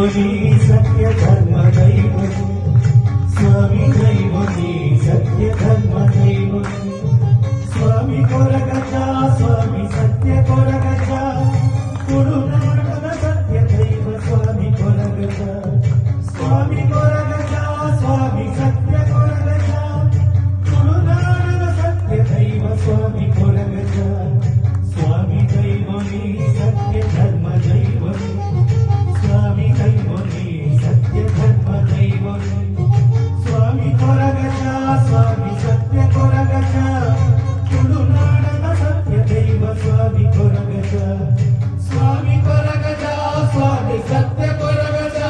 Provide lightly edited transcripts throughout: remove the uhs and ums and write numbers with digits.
दैवनी सत्य धर्म दैवनी स्वामी दैवनी सत्य धर्म दैवनी स्वामी कोरगज स्वामी सत्य कोरगज तुळुनाडದ सत्य दैव स्वामी कोरगज स्वामी कोरगज स्वामी सत्य कोरगज तुळुनाडದ सत्य दैव स्वामी कोरगज स्वामी दैवनी सत्य धर्म दैवनी स्वामी दैवनी सत्य धर्म दैवनी स्वामी कोरगज स्वामी सत्य कोरगज तुळुनाडದ सत्य दैव स्वामी कोरगज स्वामी कोरगज स्वामी सत्य कोरगज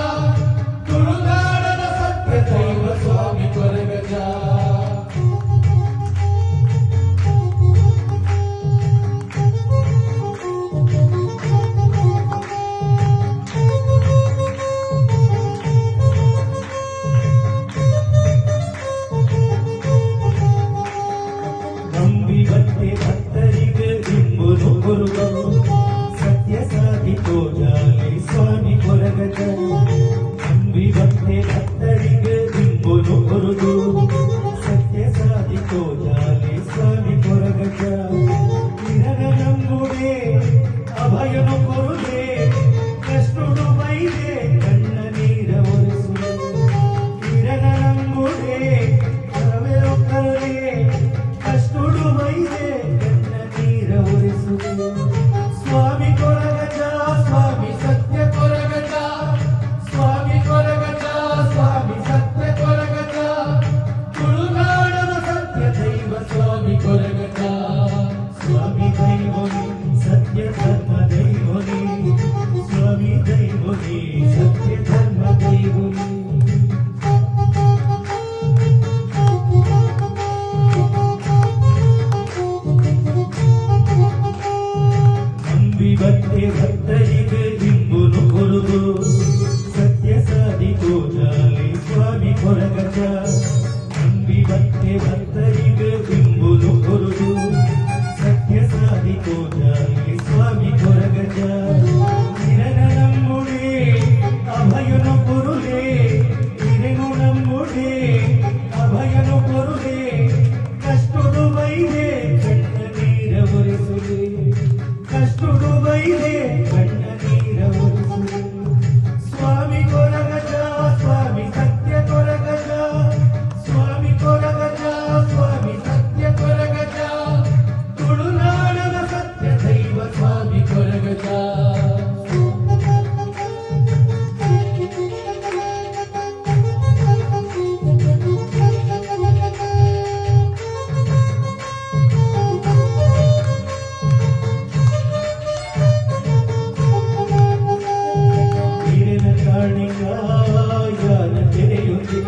तुळुनाडದ सत्य दैव स्वामी कोरगज भक्ति भक्तरिगे इंबुनु गुरुगो सत्य साधितो जाले स्वामी कोरगज अंबि भक्ति भक्तरिगे इंबुनु गुरुगो सत्य साधितो जाले स्वामी कोरगज निरनंबुडे अभयनु कोरुदे कृष्णुडु बैदे कण्ण नीर ओरिसुदे निरनंबुडे परवेरो करुदे ಕಷ್ಟುಡು ವೈದೆ ಕಣ್ಣ ನೀರ ಒರೆಸುವೆ ಸ್ವಾಮಿ ಕೊರಗಜ ಸ್ವಾಮಿ ಸತ್ಯ ಕೊರಗಜ ಸ್ವಾಮಿ ಕೊರಗಜ ಸ್ವಾಮಿ ಸತ್ಯ ಕೊರಗಜ ತುಳುನಾಡದ ಸತ್ಯ ದೈವ ಸ್ವಾಮಿ ಕೊರಗಜ ಸ್ವಾಮಿ ದೈವನಿ ಸತ್ಯ ಧರ್ಮ ದೈವನಿ ಸ್ವಾಮಿ ದೈವನಿ ಸತ್ಯ ಧರ್ಮ ದೈವನಿ भक्ति भक्तरिगे इंबुनु गुरुगो सत्य साधितो जाले स्वामी कोरगज अंबि भक्ति भक्तरिगे इंबुनु गुरुगो सत्य साधितो जाले स्वामी कोरगज निरनंबुडे अभयनु कोरुदे हिरेनु नंबुडे अभयनु कोरुदे कष्टुडु वैदे कण्ण नीर ಒರೆಸುವೆ ಕಷ್ಟುಡು ಬೈದೆ ಕಣ್ಣ ನೀರ ಒರೆಸುವೆ ಸ್ವಾಮಿ ಕೊರಗಜ ಸ್ವಾಮಿ ಸತ್ಯ ಕೊರಗಜ ಸ್ವಾಮಿ ಕೊರಗಜ ಸ್ವಾಮಿ ಸತ್ಯ ಕೊರಗಜ ತುಳುನಾಡದ ಸತ್ಯ ದೈವ ಸ್ವಾಮಿ ಕೊರಗಜ ಯಾನ ತೆರೆಯುತ್ತೆ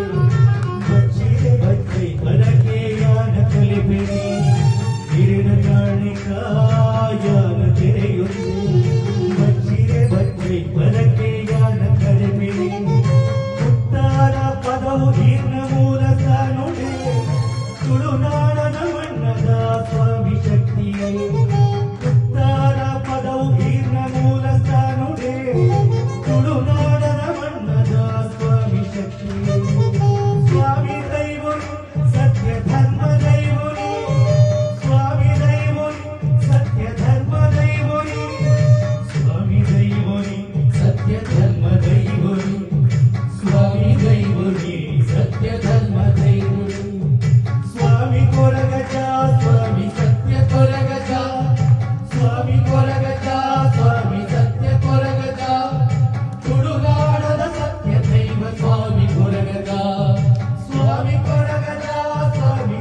ಬಚ್ಚಿದೆ ಬಚ್ಚಿ ಬರಕೆ ಯಾನ ಕಲಿಬೇಡಿ ಹಿರಿನ ಕಾಣಿಕ ಯಾನ ತೆರೆಯುತ್ತೆ ಬಚ್ಚಿದೆ ಬಚ್ಚಿ ಬರಕೆ ಯಾನ ಕಲಿಬೇಡಿ ಉತ್ತಾರ ಪದವು ಹೀರ್ನ ಮೂಲ ಸಾನುಡೆ ತುಳುನಾಡನ ಮಣ್ಣದ ಸ್ವಾಮಿ ಶಕ್ತಿಯೇ ಉತ್ತಾರ ಪದವು ಹೀರ್ನ ಮೂಲ ಸಾನುಡೆ ತುಳುನಾಡನ ಮಣ್ಣದ ಸ್ವಾಮಿ ಶಕ್ತಿ ಸ್ವಾಮಿ ದೈವನಿ ಸತ್ಯ ಧರ್ಮ ದೈವನಿ ಸ್ವಾಮಿ ದೈವನಿ ಸತ್ಯ ಧರ್ಮ ದೈವನಿ ಸ್ವಾಮಿ ದೈವನಿ ಸತ್ಯ ಧರ್ಮ ದೈವನಿ ಸ್ವಾಮಿ ದೈವನಿ ಸತ್ಯ ಧರ್ಮ ದೈವನಿ ಸ್ವಾಮಿ ಕೊರಗಜ ಸ್ವಾಮಿ ಸತ್ಯ ಕೊರಗಜ ಸ್ವಾಮಿ ಕೊರಗಜ ಸ್ವಾಮಿ ಸತ್ಯ ಕೊರಗಜ ತುಳುನಾಡದ ಸತ್ಯ ದೈವ ಸ್ವಾಮಿ ಕೊರಗಜ ಸ್ವಾಮಿ ಕೊರಗಜ ಸ್ವಾಮಿ